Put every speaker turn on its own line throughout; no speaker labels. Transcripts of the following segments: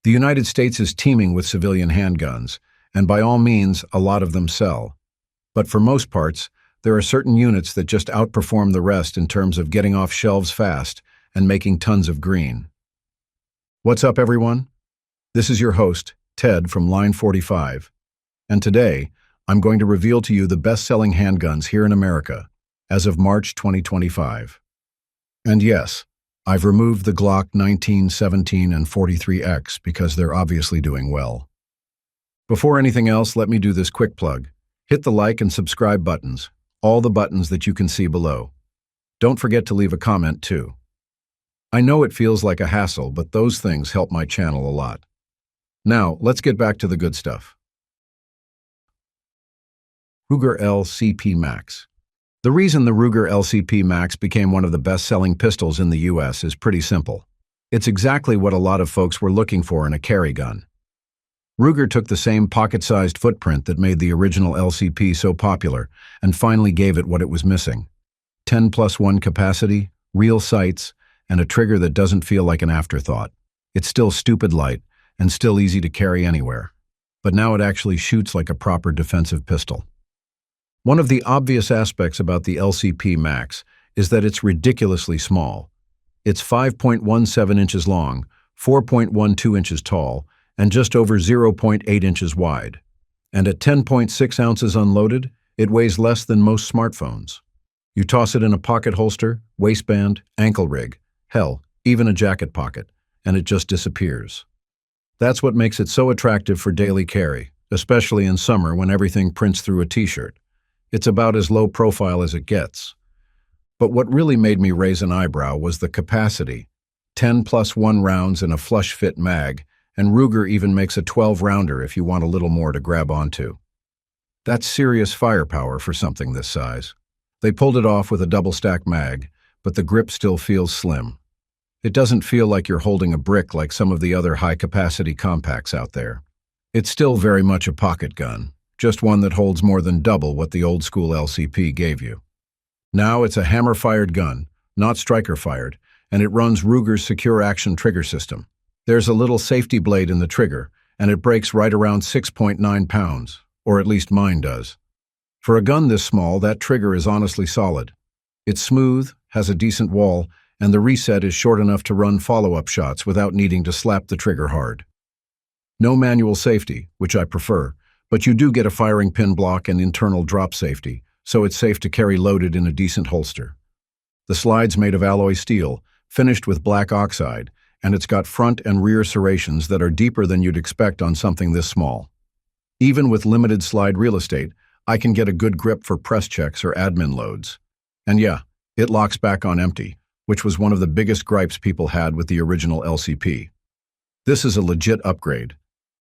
The United States is teeming with civilian handguns, and by all means, a lot of them sell. But for most parts, there are certain units that just outperform the rest in terms of getting off shelves fast and making tons of green. What's up, everyone? This is your host, Ted from Line 45, and today, I'm going to reveal to you the best-selling handguns here in America as of March 2025. And yes, I've removed the Glock 19, 17, and 43X because they're obviously doing well. Before anything else, let me do this quick plug. Hit the like and subscribe buttons, all the buttons that you can see below. Don't forget to leave a comment too. I know it feels like a hassle, but those things help my channel a lot. Now, let's get back to the good stuff. Ruger LCP Max. The reason the Ruger LCP Max became one of the best-selling pistols in the US is pretty simple. It's exactly what a lot of folks were looking for in a carry gun. Ruger took the same pocket-sized footprint that made the original LCP so popular and finally gave it what it was missing. 10+1 capacity, real sights, and a trigger that doesn't feel like an afterthought. It's still stupid light and still easy to carry anywhere. But now it actually shoots like a proper defensive pistol. One of the obvious aspects about the LCP Max is that it's ridiculously small. It's 5.17 inches long, 4.12 inches tall, and just over 0.8 inches wide. And at 10.6 ounces unloaded, it weighs less than most smartphones. You toss it in a pocket holster, waistband, ankle rig, hell, even a jacket pocket, and it just disappears. That's what makes it so attractive for daily carry, especially in summer when everything prints through a t-shirt. It's about as low profile as it gets. But what really made me raise an eyebrow was the capacity. 10+1 rounds in a flush-fit mag, and Ruger even makes a 12-rounder if you want a little more to grab onto. That's serious firepower for something this size. They pulled it off with a double-stack mag, but the grip still feels slim. It doesn't feel like you're holding a brick like some of the other high-capacity compacts out there. It's still very much a pocket gun, just one that holds more than double what the old-school LCP gave you. Now it's a hammer-fired gun, not striker-fired, and it runs Ruger's secure action trigger system. There's a little safety blade in the trigger, and it breaks right around 6.9 pounds, or at least mine does. For a gun this small, that trigger is honestly solid. It's smooth, has a decent wall, and the reset is short enough to run follow-up shots without needing to slap the trigger hard. No manual safety, which I prefer, but you do get a firing pin block and internal drop safety, so it's safe to carry loaded in a decent holster. The slide's made of alloy steel, finished with black oxide, and it's got front and rear serrations that are deeper than you'd expect on something this small. Even with limited slide real estate, I can get a good grip for press checks or admin loads. And yeah, it locks back on empty, which was one of the biggest gripes people had with the original LCP. This is a legit upgrade.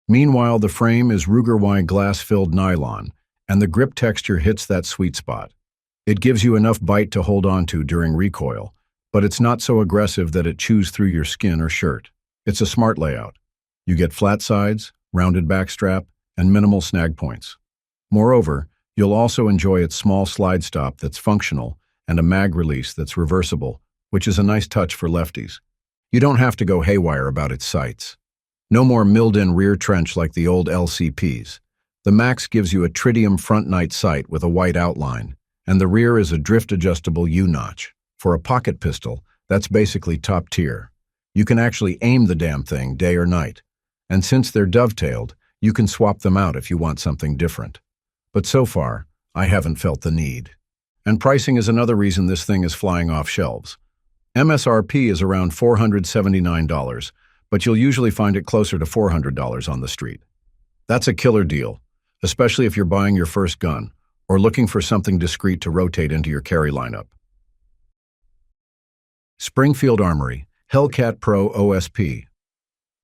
Meanwhile, the frame is Ruger Y glass-filled nylon, and the grip texture hits that sweet spot. It gives you enough bite to hold onto during recoil, but it's not so aggressive that it chews through your skin or shirt. It's a smart layout. You get flat sides, rounded backstrap, and minimal snag points. Moreover, you'll also enjoy its small slide stop that's functional and a mag release that's reversible, which is a nice touch for lefties. You don't have to go haywire about its sights. No more milled-in rear trench like the old LCPs. The Max gives you a tritium front night sight with a white outline, and the rear is a drift-adjustable U-notch. For a pocket pistol, that's basically top tier. You can actually aim the damn thing day or night. And since they're dovetailed, you can swap them out if you want something different. But so far, I haven't felt the need. And pricing is another reason this thing is flying off shelves. MSRP is around $479, but you'll usually find it closer to $400 on the street. That's a killer deal, especially if you're buying your first gun or looking for something discreet to rotate into your carry lineup. Springfield Armory, Hellcat Pro OSP.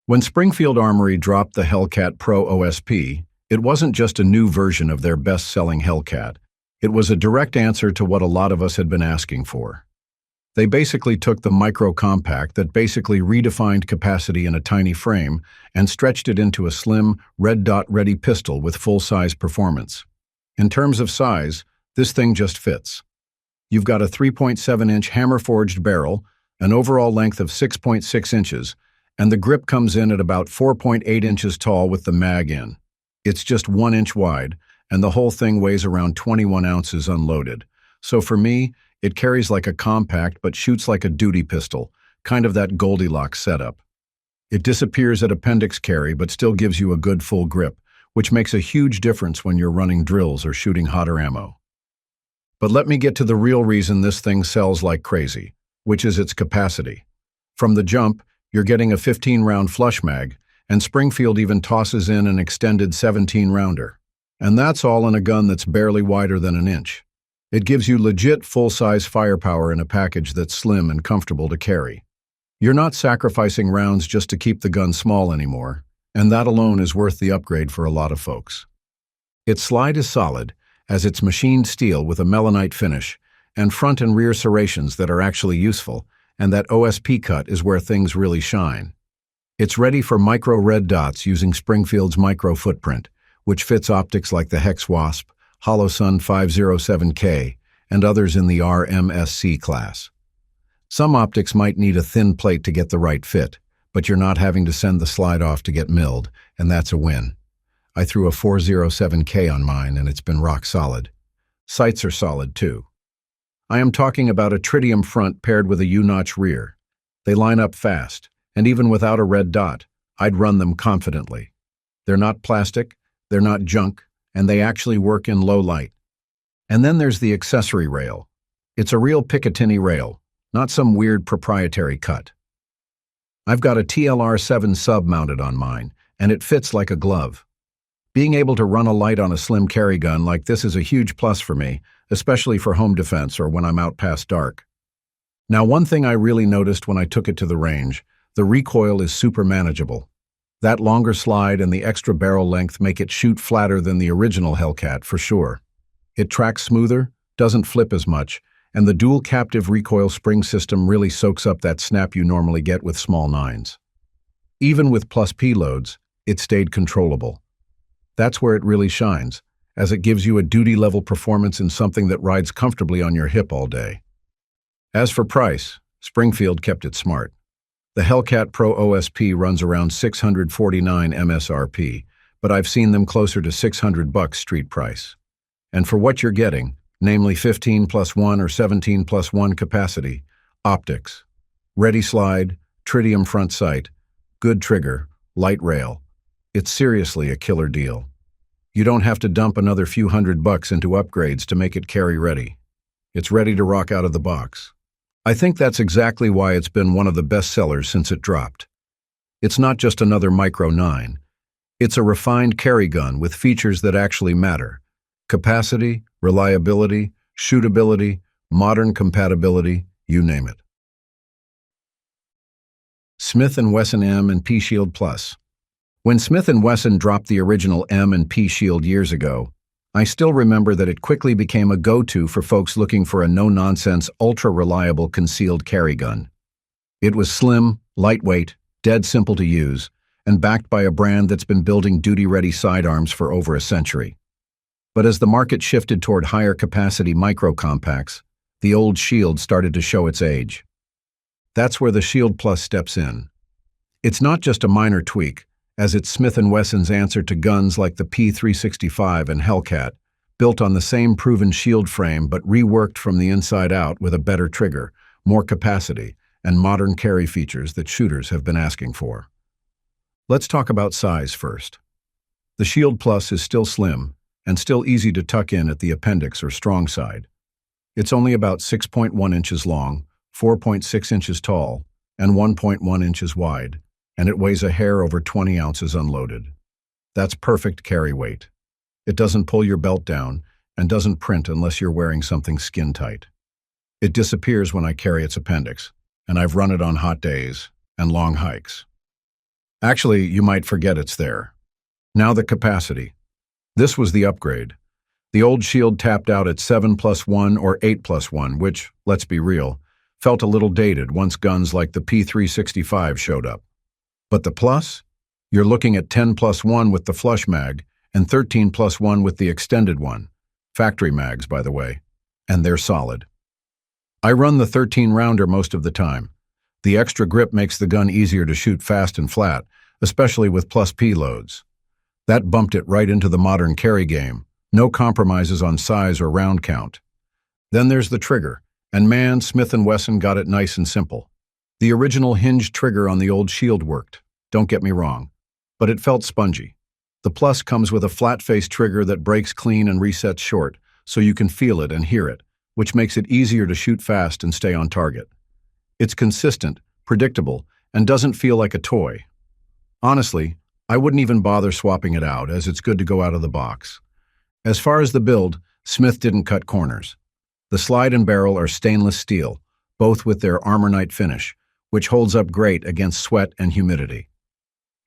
When Springfield Armory dropped the Hellcat Pro OSP, it wasn't just a new version of their best-selling Hellcat. It was a direct answer to what a lot of us had been asking for. They basically took the micro-compact that basically redefined capacity in a tiny frame and stretched it into a slim, red dot-ready pistol with full-size performance. In terms of size, this thing just fits. You've got a 3.7-inch hammer-forged barrel, an overall length of 6.6 inches, And the grip comes in at about 4.8 inches tall with the mag in. It's just 1 inch wide, and the whole thing weighs around 21 ounces unloaded. So for me, it carries like a compact but shoots like a duty pistol, kind of that Goldilocks setup. It disappears at appendix carry but still gives you a good full grip, which makes a huge difference when you're running drills or shooting hotter ammo. But let me get to the real reason this thing sells like crazy, which is its capacity. From the jump, you're getting a 15-round flush mag, and Springfield even tosses in an extended 17-rounder. And that's all in a gun that's barely wider than an inch. It gives you legit full-size firepower in a package that's slim and comfortable to carry. You're not sacrificing rounds just to keep the gun small anymore, and that alone is worth the upgrade for a lot of folks. Its slide is solid, as it's machined steel with a melanite finish, and front and rear serrations that are actually useful, and that OSP cut is where things really shine. It's ready for micro red dots using Springfield's micro footprint, which fits optics like the Hex Wasp, Holosun 507K, and others in the RMSC class. Some optics might need a thin plate to get the right fit, but you're not having to send the slide off to get milled, and that's a win. I threw a 407K on mine, and it's been rock solid. Sights are solid, too. I am talking about a tritium front paired with a U-notch rear. They line up fast, and even without a red dot, I'd run them confidently. They're not plastic, they're not junk, and they actually work in low light. And then there's the accessory rail. It's a real Picatinny rail, not some weird proprietary cut. I've got a TLR7 sub mounted on mine, and it fits like a glove. Being able to run a light on a slim carry gun like this is a huge plus for me, especially for home defense or when I'm out past dark. Now, one thing I really noticed when I took it to the range, the recoil is super manageable. That longer slide and the extra barrel length make it shoot flatter than the original Hellcat for sure. It tracks smoother, doesn't flip as much, and the dual captive recoil spring system really soaks up that snap you normally get with small 9s. Even with plus P loads, it stayed controllable. That's where it really shines, as it gives you a duty-level performance in something that rides comfortably on your hip all day. As for price, Springfield kept it smart. The Hellcat Pro OSP runs around $649 MSRP, but I've seen them closer to $600 street price. And for what you're getting, namely 15+1 or 17+1 capacity, optics, ready slide, tritium front sight, good trigger, light rail, it's seriously a killer deal. You don't have to dump another few $100 into upgrades to make it carry ready. It's ready to rock out of the box. I think that's exactly why it's been one of the best sellers since it dropped. It's not just another Micro 9. It's a refined carry gun with features that actually matter. Capacity, reliability, shootability, modern compatibility, you name it. Smith & Wesson M and P Shield Plus. When Smith & Wesson dropped the original M and P Shield years ago, I still remember that it quickly became a go-to for folks looking for a no-nonsense, ultra-reliable concealed carry gun. It was slim, lightweight, dead simple to use, and backed by a brand that's been building duty-ready sidearms for over a century. But as the market shifted toward higher-capacity micro-compacts, the old Shield started to show its age. That's where the Shield Plus steps in. It's not just a minor tweak, as it's Smith & Wesson's answer to guns like the P365 and Hellcat, built on the same proven Shield frame but reworked from the inside out with a better trigger, more capacity, and modern carry features that shooters have been asking for. Let's talk about size first. The Shield Plus is still slim, and still easy to tuck in at the appendix or strong side. It's only about 6.1 inches long, 4.6 inches tall, and 1.1 inches wide, and it weighs a hair over 20 ounces unloaded. That's perfect carry weight. It doesn't pull your belt down and doesn't print unless you're wearing something skin tight. It disappears when I carry its appendix, and I've run it on hot days and long hikes. Actually, you might forget it's there. Now the capacity. This was the upgrade. The old Shield tapped out at 7+1 or 8+1, which, let's be real, felt a little dated once guns like the P365 showed up. But the Plus? You're looking at 10+1 with the flush mag and 13+1 with the extended one. Factory mags, by the way. And they're solid. I run the 13-rounder most of the time, The extra grip makes the gun easier to shoot fast and flat, especially with plus P loads. That bumped it right into the modern carry game. No compromises on size or round count. Then there's the trigger, and man, Smith & Wesson got it nice and simple. The original hinged trigger on the old Shield worked, don't get me wrong, but it felt spongy. The Plus comes with a flat-face trigger that breaks clean and resets short, so you can feel it and hear it, which makes it easier to shoot fast and stay on target. It's consistent, predictable, and doesn't feel like a toy. Honestly, I wouldn't even bother swapping it out, as it's good to go out of the box. As far as the build, Smith didn't cut corners. The slide and barrel are stainless steel, both with their Armornite finish, which holds up great against sweat and humidity.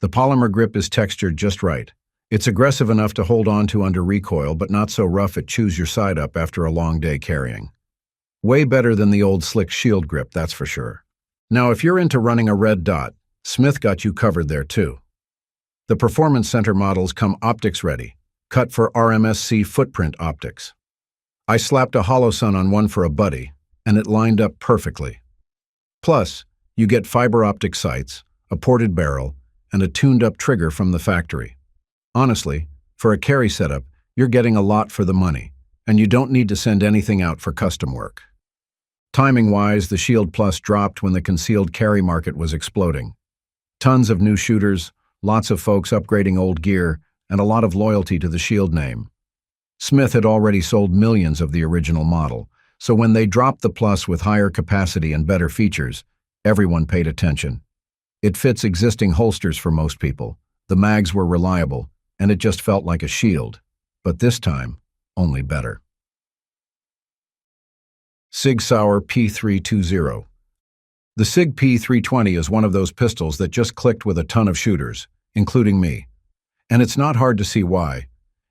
The polymer grip is textured just right. It's aggressive enough to hold on to under recoil, but not so rough it chews your side up after a long day carrying. Way better than the old slick Shield grip, that's for sure. Now, if you're into running a red dot, Smith got you covered there too. The Performance Center models come optics ready, cut for RMSC footprint optics. I slapped a hollow sun on one for a buddy, and it lined up perfectly. Plus, you get fiber optic sights, a ported barrel, and a tuned-up trigger from the factory. Honestly, for a carry setup, you're getting a lot for the money, and you don't need to send anything out for custom work. Timing-wise, the Shield Plus dropped when the concealed carry market was exploding. Tons of new shooters, lots of folks upgrading old gear, and a lot of loyalty to the Shield name. Smith had already sold millions of the original model, so when they dropped the Plus with higher capacity and better features, everyone paid attention. It fits existing holsters for most people, the mags were reliable, and it just felt like a Shield, but this time, only better. Sig Sauer P320. The Sig P320 is one of those pistols that just clicked with a ton of shooters, including me. And it's not hard to see why.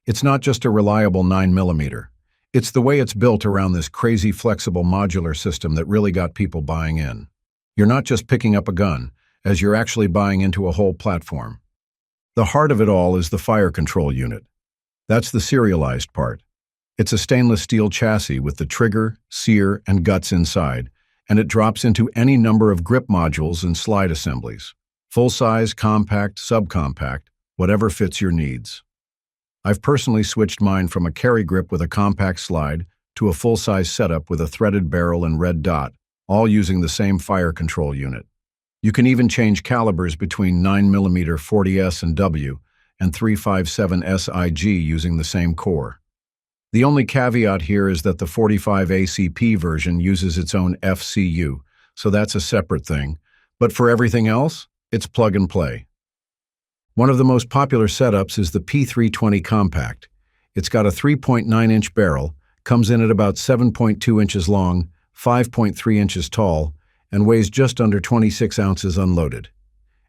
It's not just a reliable 9mm. It's the way it's built around this crazy flexible modular system that really got people buying in. You're not just picking up a gun, as you're actually buying into a whole platform. The heart of it all is the fire control unit. That's the serialized part. It's a stainless steel chassis with the trigger, sear, and guts inside, and it drops into any number of grip modules and slide assemblies. Full-size, compact, subcompact, whatever fits your needs. I've personally switched mine from a carry grip with a compact slide to a full-size setup with a threaded barrel and red dot, all using the same fire control unit. You can even change calibers between 9mm 40S and W and 357 SIG using the same core. The only caveat here is that the 45 ACP version uses its own FCU, so that's a separate thing, but for everything else, it's plug and play. One of the most popular setups is the P320 Compact. It's got a 3.9-inch barrel, comes in at about 7.2 inches long, 5.3 inches tall, and weighs just under 26 ounces unloaded.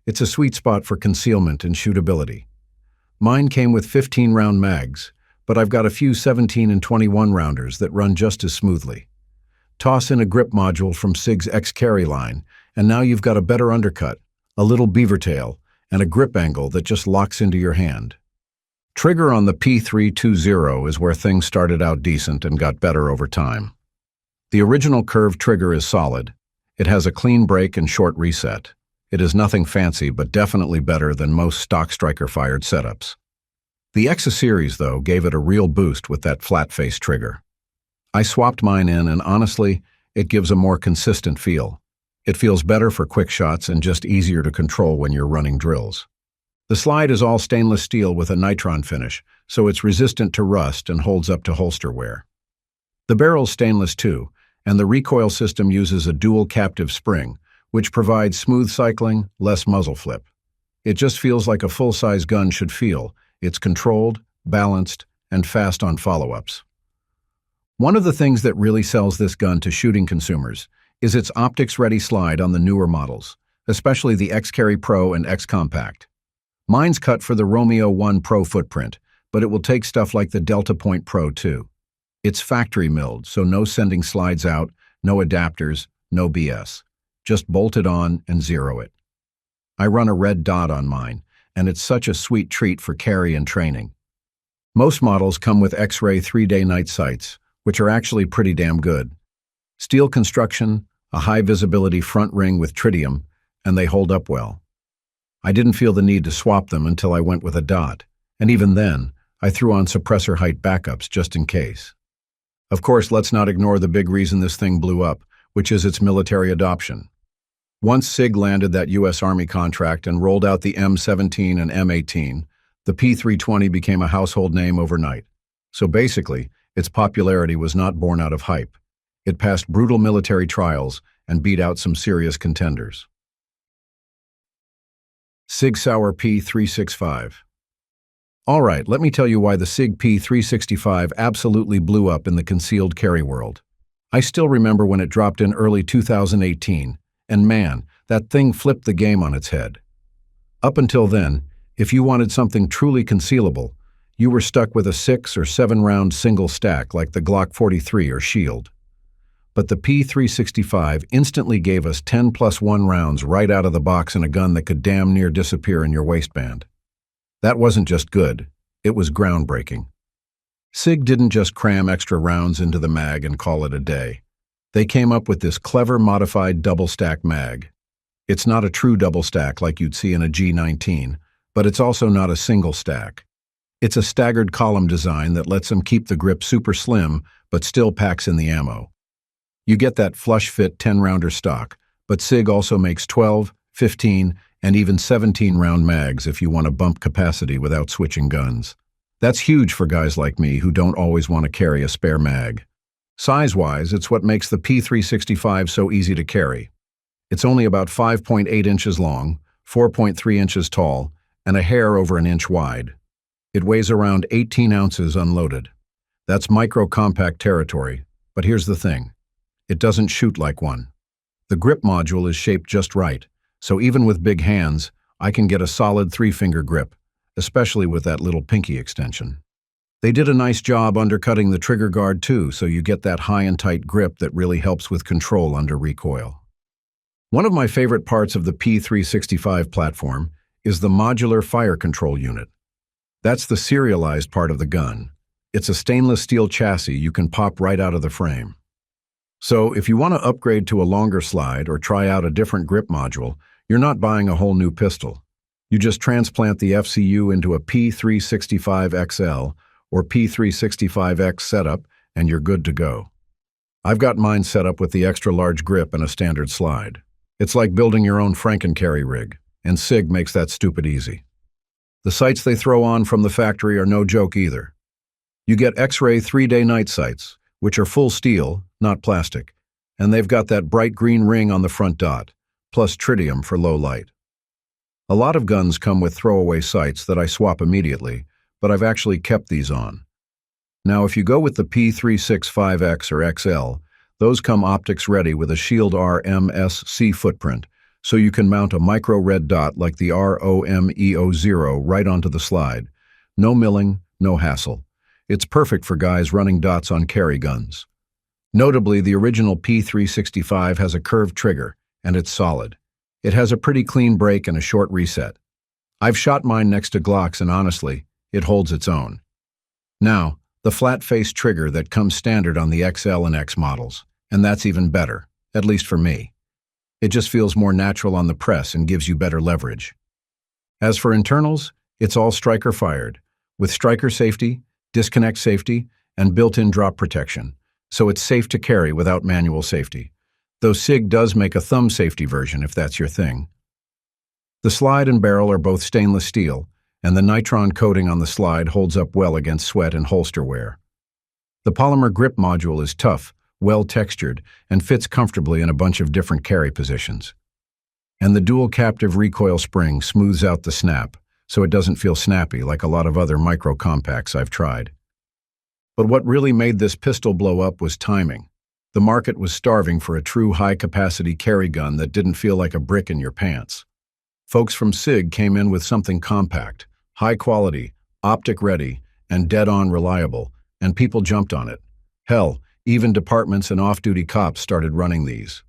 It's a sweet spot for concealment and shootability. Mine came with 15-round mags, but I've got a few 17 and 21 rounders that run just as smoothly. Toss in a grip module from Sig's X-Carry line, and now you've got a better undercut, a little beaver tail, and a grip angle that just locks into your hand. Trigger on the P320 is where things started out decent and got better over time. The original curved trigger is solid. It has a clean break and short reset. It is nothing fancy, but definitely better than most stock striker-fired setups. The X series, though, gave it a real boost with that flat-face trigger. I swapped mine in, and honestly, it gives a more consistent feel. It feels better for quick shots and just easier to control when you're running drills. The slide is all stainless steel with a nitron finish, so it's resistant to rust and holds up to holster wear. The barrel's stainless too, and the recoil system uses a dual captive spring, which provides smooth cycling, less muzzle flip. It just feels like a full-size gun should feel. It's controlled, balanced, and fast on follow-ups. One of the things that really sells this gun to shooting consumers is its optics-ready slide on the newer models, especially the X-Carry Pro and X-Compact. Mine's cut for the Romeo 1 Pro footprint, but it will take stuff like the Delta Point Pro too. It's factory milled, so no sending slides out, no adapters, no BS. Just bolt it on and zero it. I run a red dot on mine, and it's such a sweet treat for carry and training. Most models come with X-ray 3-day night sights, which are actually pretty damn good. Steel construction, a high-visibility front ring with tritium, and they hold up well. I didn't feel the need to swap them until I went with a dot, and even then, I threw on suppressor height backups just in case. Of course, let's not ignore the big reason this thing blew up, which is its military adoption. Once SIG landed that U.S. Army contract and rolled out the M17 and M18, the P320 became a household name overnight. So basically, its popularity was not born out of hype. It passed brutal military trials and beat out some serious contenders. Sig Sauer P365. All right, let me tell you why the SIG P365 absolutely blew up in the concealed carry world. I still remember when it dropped in early 2018, and man, that thing flipped the game on its head. Up until then, if you wanted something truly concealable, you were stuck with a 6 or 7 round single stack like the Glock 43 or Shield. But the P365 instantly gave us 10+1 rounds right out of the box in a gun that could damn near disappear in your waistband. That wasn't just good, it was groundbreaking. SIG didn't just cram extra rounds into the mag and call it a day. They came up with this clever modified double-stack mag. It's not a true double stack like you'd see in a G19, but it's also not a single stack. It's a staggered column design that lets them keep the grip super slim but still packs in the ammo. You get that flush-fit 10-rounder stock, but SIG also makes 12, 15, and even 17-round mags if you want to bump capacity without switching guns. That's huge for guys like me who don't always want to carry a spare mag. Size-wise, it's what makes the P365 so easy to carry. It's only about 5.8 inches long, 4.3 inches tall, and a hair over an inch wide. It weighs around 18 ounces unloaded. That's micro-compact territory, but here's the thing. It doesn't shoot like one. The grip module is shaped just right, so even with big hands, I can get a solid 3-finger grip, especially with that little pinky extension. They did a nice job undercutting the trigger guard too, so you get that high and tight grip that really helps with control under recoil. One of my favorite parts of the P365 platform is the modular fire control unit. That's the serialized part of the gun. It's a stainless steel chassis you can pop right out of the frame. So if you want to upgrade to a longer slide or try out a different grip module, you're not buying a whole new pistol. You just transplant the FCU into a P365XL or P365X setup and you're good to go. I've got mine set up with the extra large grip and a standard slide. It's like building your own Franken-carry rig, and SIG makes that stupid easy. The sights they throw on from the factory are no joke either. You get X-ray 3-day night sights, which are full steel, not plastic, and they've got that bright green ring on the front dot, plus tritium for low light. A lot of guns come with throwaway sights that I swap immediately, but I've actually kept these on. Now, if you go with the P365X or XL, those come optics ready with a Shield RMSC footprint, so you can mount a micro red dot like the ROMEO0 right onto the slide. No milling, no hassle. It's perfect for guys running dots on carry guns. Notably, the original P365 has a curved trigger, and it's solid. It has a pretty clean break and a short reset. I've shot mine next to Glocks, and honestly, it holds its own. Now, the flat-face trigger that comes standard on the XL and X models, and that's even better, at least for me. It just feels more natural on the press and gives you better leverage. As for internals, it's all striker-fired, with striker safety, disconnect safety, and built-in drop protection, so it's safe to carry without manual safety, though SIG does make a thumb safety version if that's your thing. The slide and barrel are both stainless steel, and the nitron coating on the slide holds up well against sweat and holster wear. The polymer grip module is tough, well-textured, and fits comfortably in a bunch of different carry positions. And the dual captive recoil spring smooths out the snap, so it doesn't feel snappy like a lot of other micro-compacts I've tried. But what really made this pistol blow up was timing. The market was starving for a true high-capacity carry gun that didn't feel like a brick in your pants. Folks from SIG came in with something compact, high-quality, optic-ready, and dead-on reliable, and people jumped on it. Hell, even departments and off-duty cops started running these.